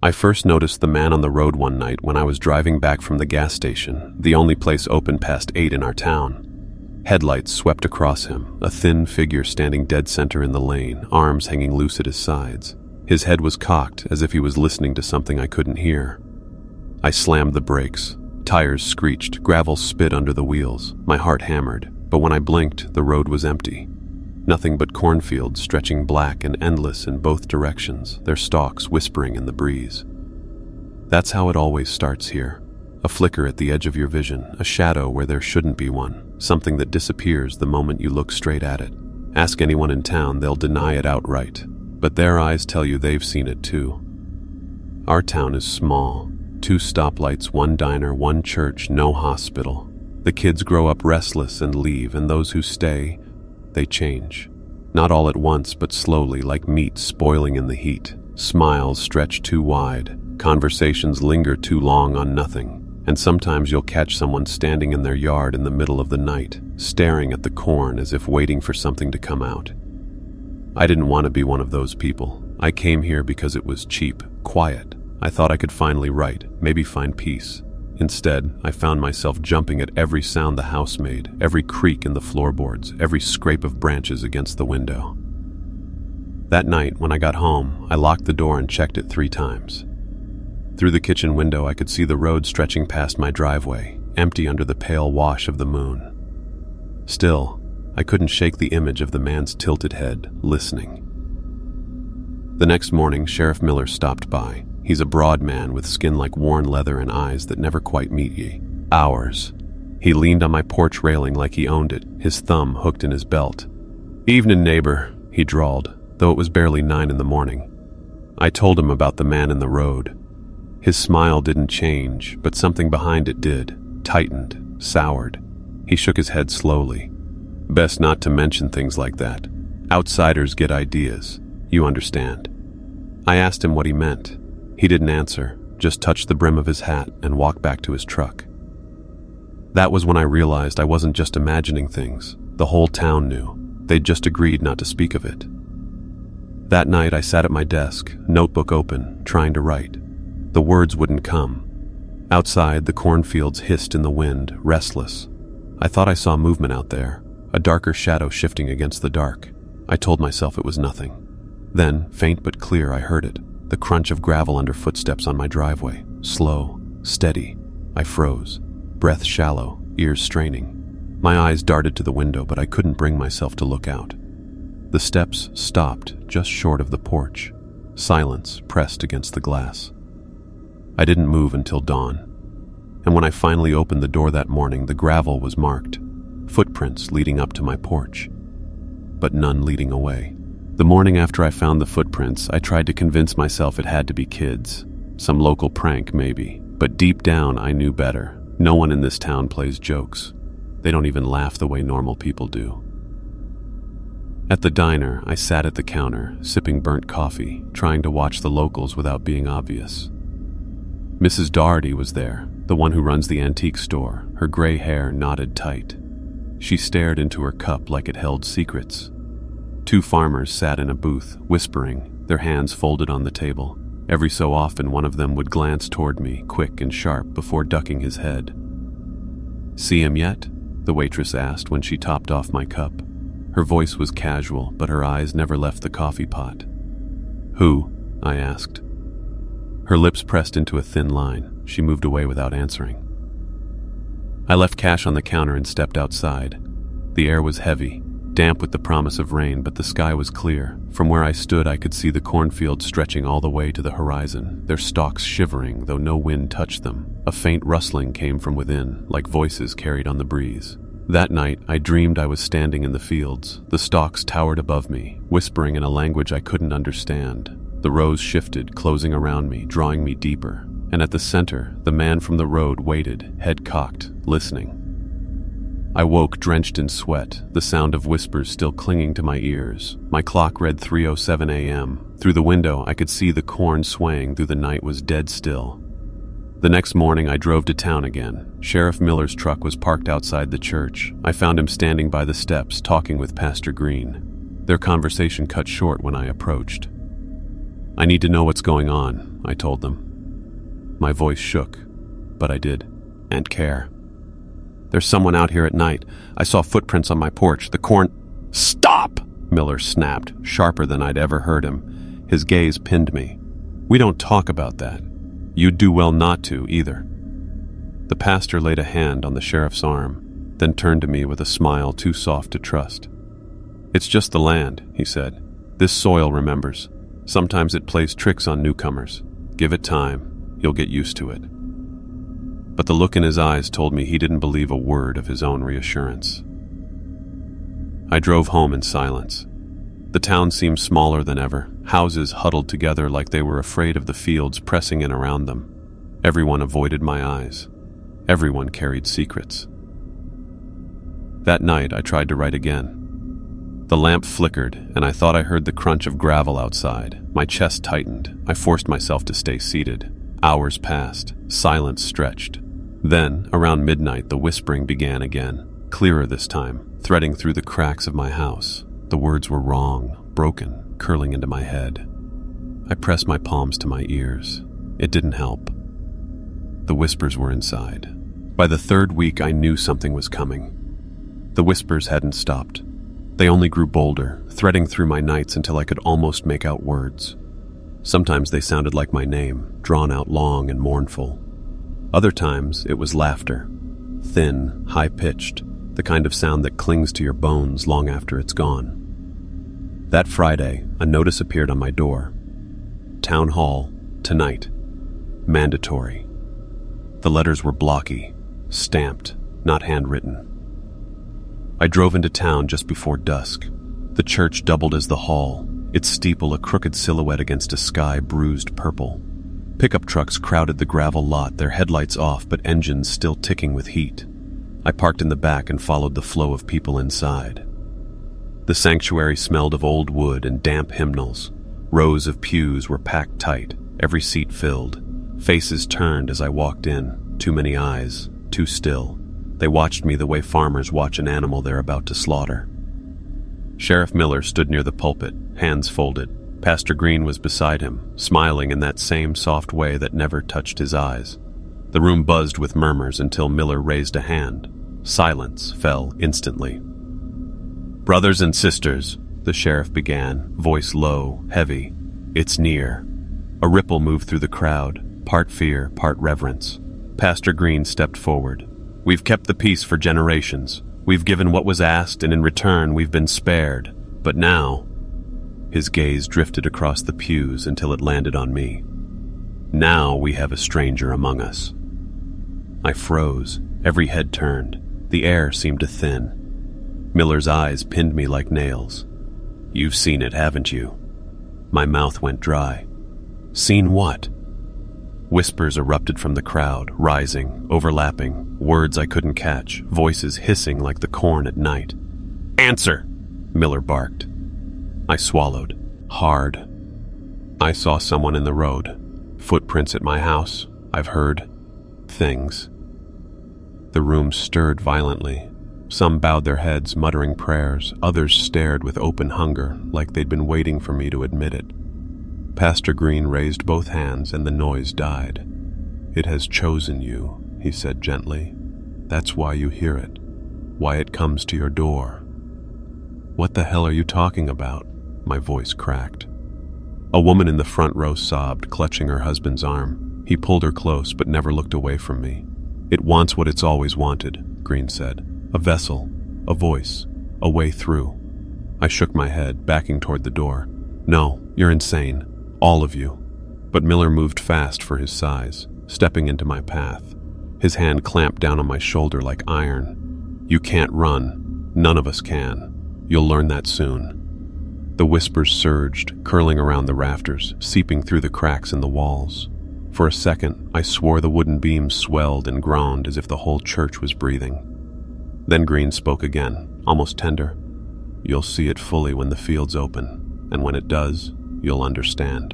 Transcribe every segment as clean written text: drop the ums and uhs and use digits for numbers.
I first noticed the man on the road one night when I was driving back from the gas station, the only place open past 8 in our town. Headlights swept across him, a thin figure standing dead center in the lane, arms hanging loose at his sides. His head was cocked, as if he was listening to something I couldn't hear. I slammed the brakes. Tires screeched, gravel spit under the wheels. My heart hammered, but when I blinked, the road was empty. Nothing but cornfields stretching black and endless in both directions, their stalks whispering in the breeze. That's how it always starts here. A flicker at the edge of your vision, a shadow where there shouldn't be one, something that disappears the moment you look straight at it. Ask anyone in town, they'll deny it outright, but their eyes tell you they've seen it too. Our town is small. 2 stoplights, 1 diner, 1 church, no hospital. The kids grow up restless and leave, and those who stay, they change. Not all at once, but slowly, like meat spoiling in the heat. Smiles stretch too wide, conversations linger too long on nothing, and sometimes you'll catch someone standing in their yard in the middle of the night, staring at the corn as if waiting for something to come out. I didn't want to be one of those people. I came here because it was cheap, quiet. I thought I could finally write, maybe find peace. Instead, I found myself jumping at every sound the house made, every creak in the floorboards, every scrape of branches against the window. That night, when I got home, I locked the door and checked it 3 times. Through the kitchen window, I could see the road stretching past my driveway, empty under the pale wash of the moon. Still, I couldn't shake the image of the man's tilted head, listening. The next morning, Sheriff Miller stopped by. He's a broad man with skin like worn leather and eyes that never quite meet ye. Ours. He leaned on my porch railing like he owned it, his thumb hooked in his belt. "Evening, neighbor," he drawled, though it was barely 9 in the morning. I told him about the man in the road. His smile didn't change, but something behind it did, tightened, soured. He shook his head slowly. "Best not to mention things like that. Outsiders get ideas. You understand." I asked him what he meant. He didn't answer, just touched the brim of his hat and walked back to his truck. That was when I realized I wasn't just imagining things. The whole town knew. They'd just agreed not to speak of it. That night I sat at my desk, notebook open, trying to write. The words wouldn't come. Outside, the cornfields hissed in the wind, restless. I thought I saw movement out there, a darker shadow shifting against the dark. I told myself it was nothing. Then, faint but clear, I heard it. The crunch of gravel under footsteps on my driveway. Slow, steady. I froze. Breath shallow, ears straining. My eyes darted to the window, but I couldn't bring myself to look out. The steps stopped just short of the porch. Silence pressed against the glass. I didn't move until dawn. And when I finally opened the door that morning, the gravel was marked. Footprints leading up to my porch, but none leading away. The morning after I found the footprints, I tried to convince myself it had to be kids. Some local prank, maybe. But deep down, I knew better. No one in this town plays jokes. They don't even laugh the way normal people do. At the diner, I sat at the counter, sipping burnt coffee, trying to watch the locals without being obvious. Mrs. Doherty was there, the one who runs the antique store, her gray hair knotted tight. She stared into her cup like it held secrets. 2 farmers sat in a booth, whispering, their hands folded on the table. Every so often, one of them would glance toward me, quick and sharp, before ducking his head. "See him yet?" the waitress asked when she topped off my cup. Her voice was casual, but her eyes never left the coffee pot. "Who?" I asked. Her lips pressed into a thin line. She moved away without answering. I left cash on the counter and stepped outside. The air was heavy, damp with the promise of rain, but the sky was clear. From where I stood, I could see the cornfields stretching all the way to the horizon, their stalks shivering, though no wind touched them. A faint rustling came from within, like voices carried on the breeze. That night, I dreamed I was standing in the fields. The stalks towered above me, whispering in a language I couldn't understand. The rows shifted, closing around me, drawing me deeper. And at the center, the man from the road waited, head cocked, listening. I woke drenched in sweat, the sound of whispers still clinging to my ears. My clock read 3:07 a.m. Through the window, I could see the corn swaying through the night was dead still. The next morning, I drove to town again. Sheriff Miller's truck was parked outside the church. I found him standing by the steps, talking with Pastor Green. Their conversation cut short when I approached. "I need to know what's going on," I told them. My voice shook, but I did, and care. "There's someone out here at night. I saw footprints on my porch. Stop!" Miller snapped, sharper than I'd ever heard him. His gaze pinned me. "We don't talk about that. You'd do well not to, either." The pastor laid a hand on the sheriff's arm, then turned to me with a smile too soft to trust. "It's just the land," he said. "This soil remembers. Sometimes it plays tricks on newcomers. Give it time. You'll get used to it." But the look in his eyes told me he didn't believe a word of his own reassurance. I drove home in silence. The town seemed smaller than ever, houses huddled together like they were afraid of the fields pressing in around them. Everyone avoided my eyes. Everyone carried secrets. That night, I tried to write again. The lamp flickered, and I thought I heard the crunch of gravel outside. My chest tightened. I forced myself to stay seated. Hours passed. Silence stretched. Then, around midnight, the whispering began again, clearer this time, threading through the cracks of my house. The words were wrong, broken, curling into my head. I pressed my palms to my ears. It didn't help. The whispers were inside. By the third week, I knew something was coming. The whispers hadn't stopped. They only grew bolder, threading through my nights until I could almost make out words. Sometimes they sounded like my name, drawn out long and mournful. Other times, it was laughter. Thin, high-pitched, the kind of sound that clings to your bones long after it's gone. That Friday, a notice appeared on my door. Town Hall, tonight. Mandatory. The letters were blocky, stamped, not handwritten. I drove into town just before dusk. The church doubled as the hall, its steeple a crooked silhouette against a sky bruised purple. Pickup trucks crowded the gravel lot, their headlights off but engines still ticking with heat. I parked in the back and followed the flow of people inside. The sanctuary smelled of old wood and damp hymnals. Rows of pews were packed tight, every seat filled. Faces turned as I walked in, too many eyes, too still. They watched me the way farmers watch an animal they're about to slaughter. Sheriff Miller stood near the pulpit, hands folded. Pastor Green was beside him, smiling in that same soft way that never touched his eyes. The room buzzed with murmurs until Miller raised a hand. Silence fell instantly. "Brothers and sisters," the sheriff began, voice low, heavy. "It's near." A ripple moved through the crowd, part fear, part reverence. Pastor Green stepped forward. "We've kept the peace for generations. We've given what was asked, and in return we've been spared. But now..." His gaze drifted across the pews until it landed on me. "Now we have a stranger among us." I froze. Every head turned. The air seemed to thin. Miller's eyes pinned me like nails. "You've seen it, haven't you?" My mouth went dry. "Seen what?" Whispers erupted from the crowd, rising, overlapping, words I couldn't catch, voices hissing like the corn at night. "Answer!" Miller barked. I swallowed, hard. "I saw someone in the road. Footprints at my house. I've heard things." The room stirred violently. Some bowed their heads, muttering prayers. Others stared with open hunger, like they'd been waiting for me to admit it. Pastor Green raised both hands and the noise died. "It has chosen you," he said gently. "That's why you hear it, why it comes to your door." "What the hell are you talking about?" My voice cracked. A woman in the front row sobbed, clutching her husband's arm. He pulled her close but never looked away from me. "It wants what it's always wanted," Green said. "A vessel, a voice, a way through." I shook my head, backing toward the door. "No, you're insane. All of you." But Miller moved fast for his size, stepping into my path. His hand clamped down on my shoulder like iron. "You can't run. None of us can. You'll learn that soon." The whispers surged, curling around the rafters, seeping through the cracks in the walls. For a second, I swore the wooden beams swelled and groaned as if the whole church was breathing. Then Green spoke again, almost tender. "You'll see it fully when the fields open, and when it does, you'll understand."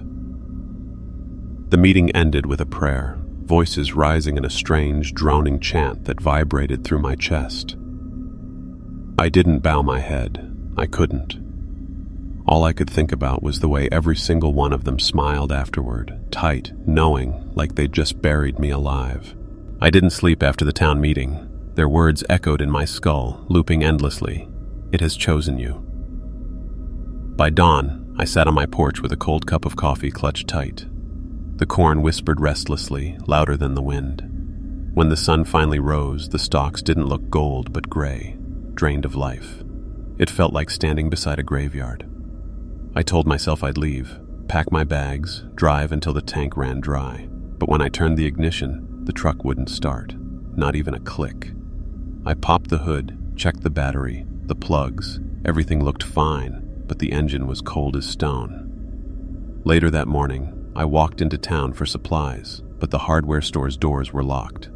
The meeting ended with a prayer, voices rising in a strange, droning chant that vibrated through my chest. I didn't bow my head. I couldn't. All I could think about was the way every single one of them smiled afterward, tight, knowing, like they'd just buried me alive. I didn't sleep after the town meeting. Their words echoed in my skull, looping endlessly. It has chosen you. By dawn, I sat on my porch with a cold cup of coffee clutched tight. The corn whispered restlessly, louder than the wind. When the sun finally rose, the stalks didn't look gold but gray, drained of life. It felt like standing beside a graveyard. I told myself I'd leave, pack my bags, drive until the tank ran dry. But when I turned the ignition, the truck wouldn't start, not even a click. I popped the hood, checked the battery, the plugs. Everything looked fine, but the engine was cold as stone. Later that morning, I walked into town for supplies, but the hardware store's doors were locked.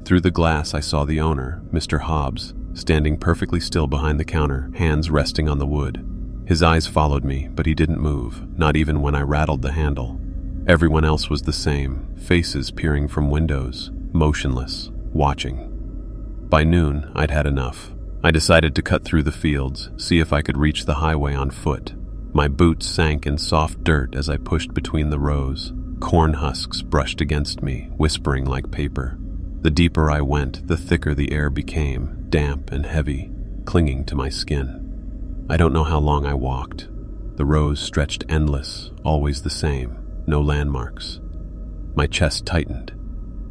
Through the glass, I saw the owner, Mr. Hobbs, standing perfectly still behind the counter, hands resting on the wood. His eyes followed me, but he didn't move, not even when I rattled the handle. Everyone else was the same, faces peering from windows, motionless, watching. By noon, I'd had enough. I decided to cut through the fields, see if I could reach the highway on foot. My boots sank in soft dirt as I pushed between the rows. Corn husks brushed against me, whispering like paper. The deeper I went, the thicker the air became, damp and heavy, clinging to my skin. I don't know how long I walked. The rows stretched endless, always the same, no landmarks. My chest tightened.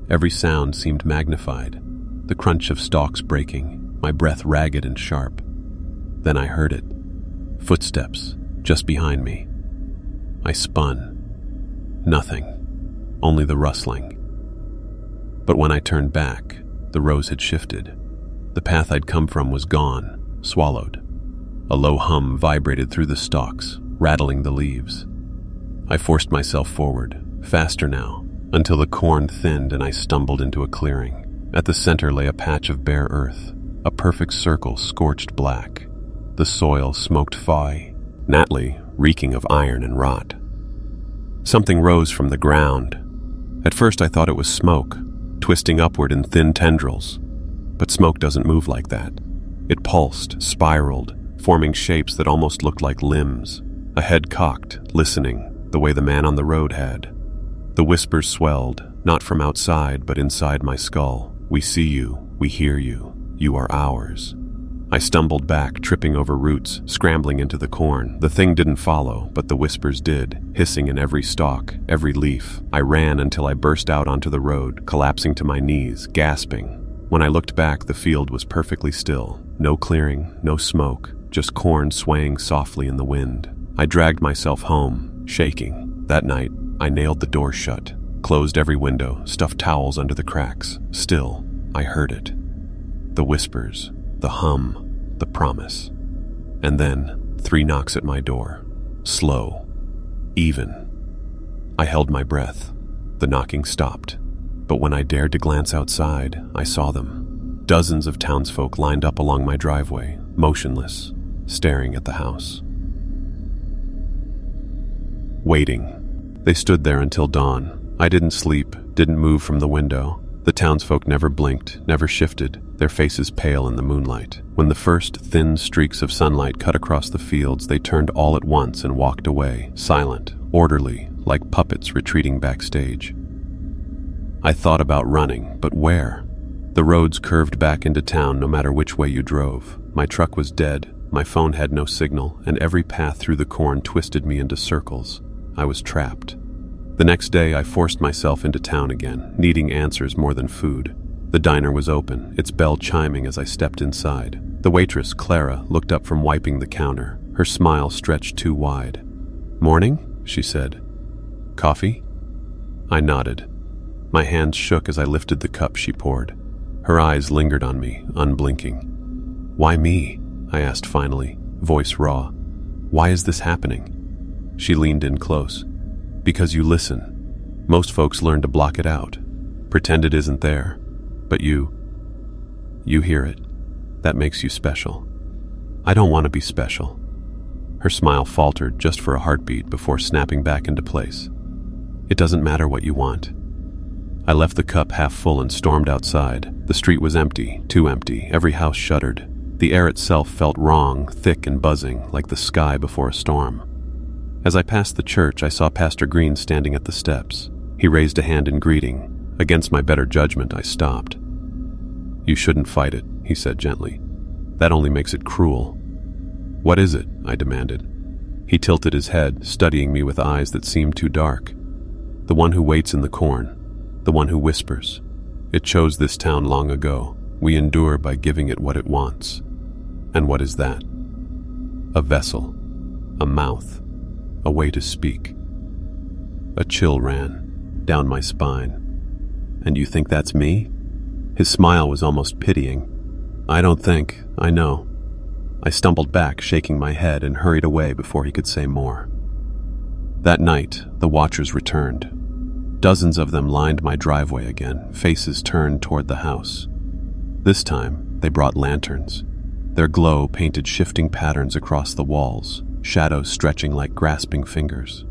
Every sound seemed magnified. The crunch of stalks breaking, my breath ragged and sharp. Then I heard it. Footsteps, just behind me. I spun. Nothing. Only the rustling. But when I turned back, the rows had shifted. The path I'd come from was gone, swallowed. A low hum vibrated through the stalks, rattling the leaves. I forced myself forward, faster now, until the corn thinned and I stumbled into a clearing. At the center lay a patch of bare earth, a perfect circle scorched black. The soil smoked gnatly, reeking of iron and rot. Something rose from the ground. At first I thought it was smoke, twisting upward in thin tendrils. But smoke doesn't move like that. It pulsed, spiraled, forming shapes that almost looked like limbs. A head cocked, listening, the way the man on the road had. The whispers swelled, not from outside but inside my skull. We see you, we hear you, you are ours. I stumbled back, tripping over roots, scrambling into the corn. The thing didn't follow, but the whispers did, hissing in every stalk, every leaf. I ran until I burst out onto the road, collapsing to my knees, gasping. When I looked back, the field was perfectly still. No clearing, no smoke, just corn swaying softly in the wind. I dragged myself home, shaking. That night, I nailed the door shut, closed every window, stuffed towels under the cracks. Still, I heard it. The whispers, the hum, the promise. And then, 3 knocks at my door. Slow. Even. I held my breath. The knocking stopped. But when I dared to glance outside, I saw them. Dozens of townsfolk lined up along my driveway, motionless, staring at the house. Waiting. They stood there until dawn. I didn't sleep, didn't move from the window. The townsfolk never blinked, never shifted, their faces pale in the moonlight. When the first thin streaks of sunlight cut across the fields, they turned all at once and walked away, silent, orderly, like puppets retreating backstage. I thought about running, but where? The roads curved back into town no matter which way you drove. My truck was dead, my phone had no signal, and every path through the corn twisted me into circles. I was trapped. The next day, I forced myself into town again, needing answers more than food. The diner was open, its bell chiming as I stepped inside. The waitress, Clara, looked up from wiping the counter. Her smile stretched too wide. "Morning?" she said. "Coffee?" I nodded. My hands shook as I lifted the cup she poured. Her eyes lingered on me, unblinking. "Why me?" I asked finally, voice raw. "Why is this happening?" She leaned in close. "Because you listen. Most folks learn to block it out, pretend it isn't there. But you hear it. That makes you special. I don't want to be special." Her smile faltered just for a heartbeat before snapping back into place. "It doesn't matter what you want." I left the cup half full and stormed outside. The street was empty, too empty, every house shuttered. The air itself felt wrong, thick and buzzing, like the sky before a storm. As I passed the church, I saw Pastor Green standing at the steps. He raised a hand in greeting. Against my better judgment, I stopped. "You shouldn't fight it," he said gently. "That only makes it cruel." "What is it?" I demanded. He tilted his head, studying me with eyes that seemed too dark. "The one who waits in the corn, the one who whispers. It chose this town long ago. We endure by giving it what it wants." "And what is that?" "A vessel, a mouth, a way to speak." A chill ran down my spine. "And you think that's me?" His smile was almost pitying. "I don't think, I know." I stumbled back, shaking my head, and hurried away before he could say more. That night, the watchers returned. Dozens of them lined my driveway again, faces turned toward the house. This time, they brought lanterns. Their glow painted shifting patterns across the walls, shadows stretching like grasping fingers.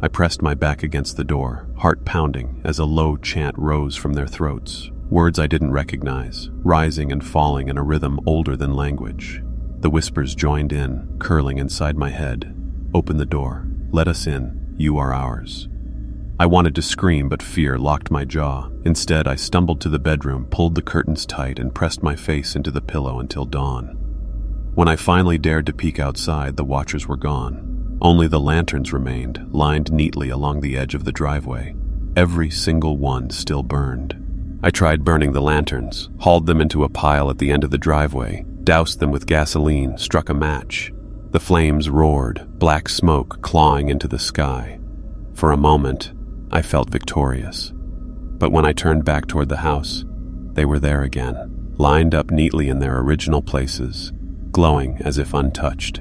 I pressed my back against the door, heart pounding, as a low chant rose from their throats, words I didn't recognize, rising and falling in a rhythm older than language. The whispers joined in, curling inside my head. "Open the door. Let us in. You are ours." I wanted to scream, but fear locked my jaw. Instead, I stumbled to the bedroom, pulled the curtains tight, and pressed my face into the pillow until dawn. When I finally dared to peek outside, the watchers were gone. Only the lanterns remained, lined neatly along the edge of the driveway. Every single one still burned. I tried burning the lanterns, hauled them into a pile at the end of the driveway, doused them with gasoline, struck a match. The flames roared, black smoke clawing into the sky. For a moment, I felt victorious. But when I turned back toward the house, they were there again, lined up neatly in their original places, glowing as if untouched.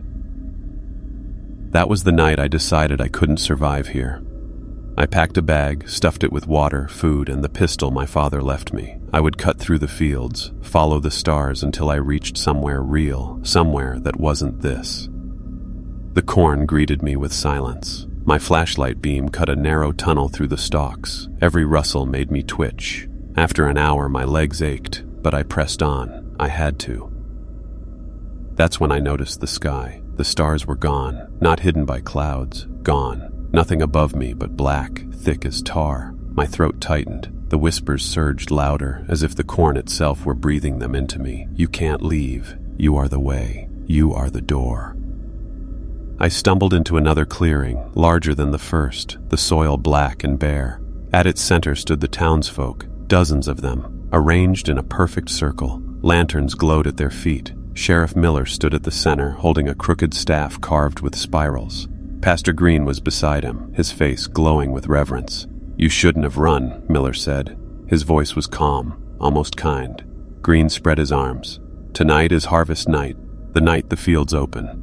That was the night I decided I couldn't survive here. I packed a bag, stuffed it with water, food, and the pistol my father left me. I would cut through the fields, follow the stars until I reached somewhere real, somewhere that wasn't this. The corn greeted me with silence. My flashlight beam cut a narrow tunnel through the stalks. Every rustle made me twitch. After an hour, my legs ached, but I pressed on. I had to. That's when I noticed the sky. The stars were gone, not hidden by clouds. Gone. Nothing above me but black, thick as tar. My throat tightened. The whispers surged louder, as if the corn itself were breathing them into me. "You can't leave. You are the way. You are the door." I stumbled into another clearing, larger than the first, the soil black and bare. At its center stood the townsfolk, dozens of them, arranged in a perfect circle. Lanterns glowed at their feet. Sheriff Miller stood at the center, holding a crooked staff carved with spirals. Pastor Green was beside him, his face glowing with reverence. "You shouldn't have run," Miller said. His voice was calm, almost kind. Green spread his arms. "Tonight is harvest night, the night the fields open."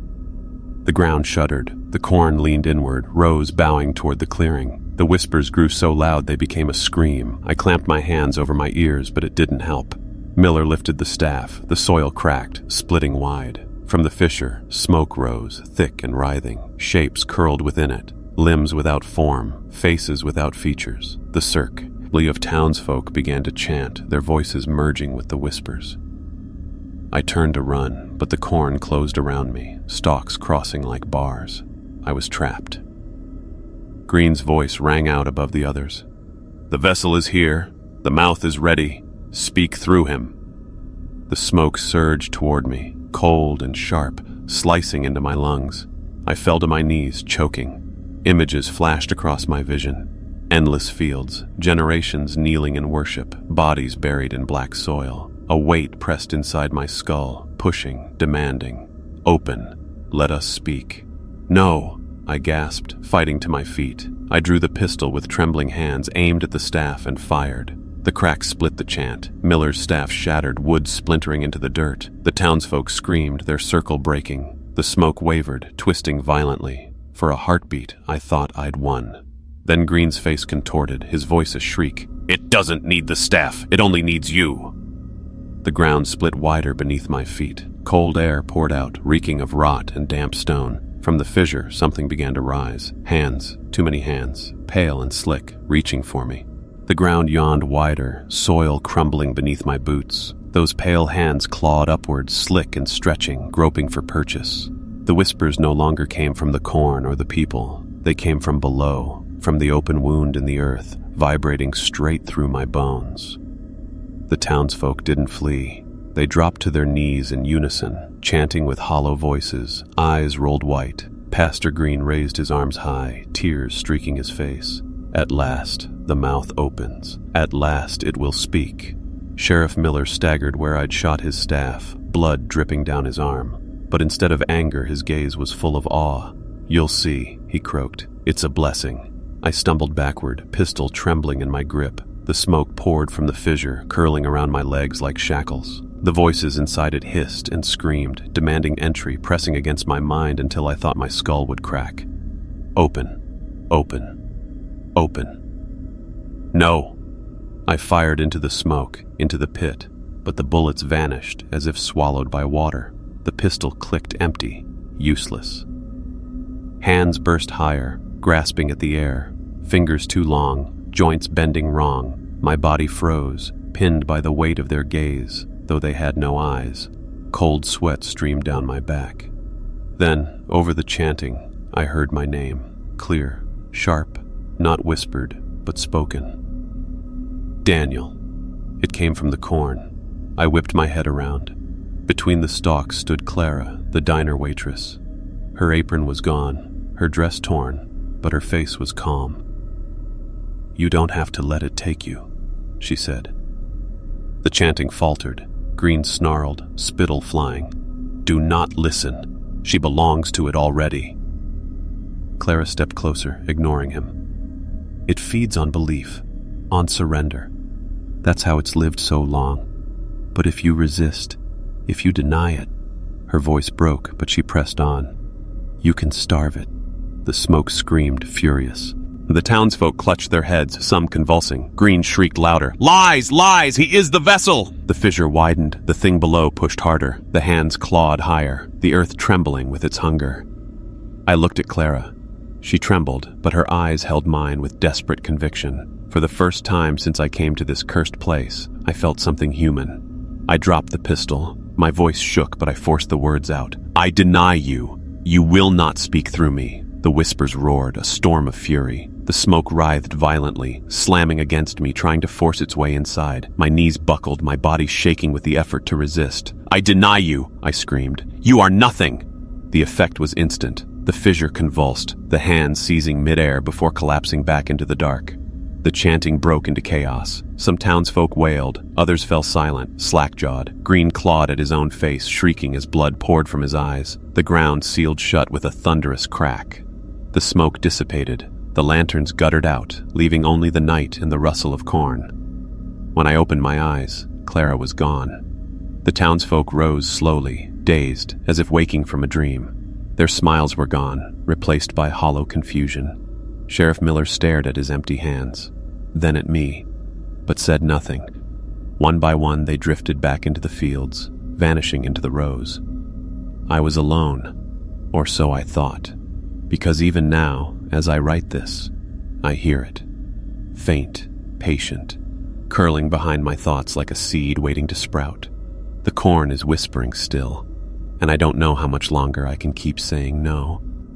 The ground shuddered. The corn leaned inward, rose bowing toward the clearing. The whispers grew so loud they became a scream. I clamped my hands over my ears, but it didn't help. Miller lifted the staff. The soil cracked, splitting wide. From the fissure, smoke rose, thick and writhing. Shapes curled within it. Limbs without form, faces without features. The cirque of townsfolk began to chant, their voices merging with the whispers. I turned to run, but the corn closed around me, stalks crossing like bars. I was trapped. Green's voice rang out above the others. "The vessel is here. The mouth is ready. Speak through him." The smoke surged toward me, cold and sharp, slicing into my lungs. I fell to my knees, choking. Images flashed across my vision. Endless fields, generations kneeling in worship, bodies buried in black soil. A weight pressed inside my skull, pushing, demanding. "Open. Let us speak." "No," I gasped, fighting to my feet. I drew the pistol with trembling hands, aimed at the staff, and fired. The crack split the chant. Miller's staff shattered, wood splintering into the dirt. The townsfolk screamed, their circle breaking. The smoke wavered, twisting violently. For a heartbeat, I thought I'd won. Then Green's face contorted, his voice a shriek. "It doesn't need the staff. It only needs you." The ground split wider beneath my feet. Cold air poured out, reeking of rot and damp stone. From the fissure, something began to rise. Hands, too many hands, pale and slick, reaching for me. The ground yawned wider, soil crumbling beneath my boots. Those pale hands clawed upwards, slick and stretching, groping for purchase. The whispers no longer came from the corn or the people. They came from below, from the open wound in the earth, vibrating straight through my bones. The townsfolk didn't flee. They dropped to their knees in unison, chanting with hollow voices, eyes rolled white. Pastor Green raised his arms high, tears streaking his face. At last, the mouth opens. At last, it will speak. Sheriff Miller staggered where I'd shot his staff, blood dripping down his arm. But instead of anger, his gaze was full of awe. "You'll see," he croaked. "It's a blessing." I stumbled backward, pistol trembling in my grip. The smoke poured from the fissure, curling around my legs like shackles. The voices inside it hissed and screamed, demanding entry, pressing against my mind until I thought my skull would crack. "Open. Open. Open." "No!" I fired into the smoke, into the pit, but the bullets vanished as if swallowed by water. The pistol clicked empty, useless. Hands burst higher, grasping at the air, fingers too long, joints bending wrong. My body froze, pinned by the weight of their gaze, though they had no eyes. Cold sweat streamed down my back. Then, over the chanting, I heard my name, clear, sharp, not whispered, but spoken. "Daniel." It came from the corn. I whipped my head around. Between the stalks stood Clara, the diner waitress. Her apron was gone, her dress torn, but her face was calm. "You don't have to let it take you," she said. The chanting faltered. Green snarled, spittle flying. "Do not listen. She belongs to it already." Clara stepped closer, ignoring him. "It feeds on belief, on surrender. That's how it's lived so long. But if you resist, if you deny it," her voice broke, but she pressed on, "you can starve it." The smoke screamed, furious. The townsfolk clutched their heads, some convulsing. Green shrieked louder, "Lies! Lies! He is the vessel!" The fissure widened. The thing below pushed harder. The hands clawed higher, the earth trembling with its hunger. I looked at Clara. She trembled, but her eyes held mine with desperate conviction. For the first time since I came to this cursed place, I felt something human. I dropped the pistol. My voice shook, but I forced the words out. "I deny you. You will not speak through me." The whispers roared, a storm of fury. The smoke writhed violently, slamming against me, trying to force its way inside. My knees buckled, my body shaking with the effort to resist. "I deny you," I screamed. "You are nothing." The effect was instant. The fissure convulsed, the hand seizing midair before collapsing back into the dark. The chanting broke into chaos. Some townsfolk wailed, others fell silent, slack-jawed. Green clawed at his own face, shrieking as blood poured from his eyes. The ground sealed shut with a thunderous crack. The smoke dissipated. The lanterns guttered out, leaving only the night and the rustle of corn. When I opened my eyes, Clara was gone. The townsfolk rose slowly, dazed, as if waking from a dream. Their smiles were gone, replaced by hollow confusion. Sheriff Miller stared at his empty hands, then at me, but said nothing. One by one, they drifted back into the fields, vanishing into the rows. I was alone, or so I thought, because even now, as I write this, I hear it. Faint, patient, curling behind my thoughts like a seed waiting to sprout. The corn is whispering still, and I don't know how much longer I can keep saying no.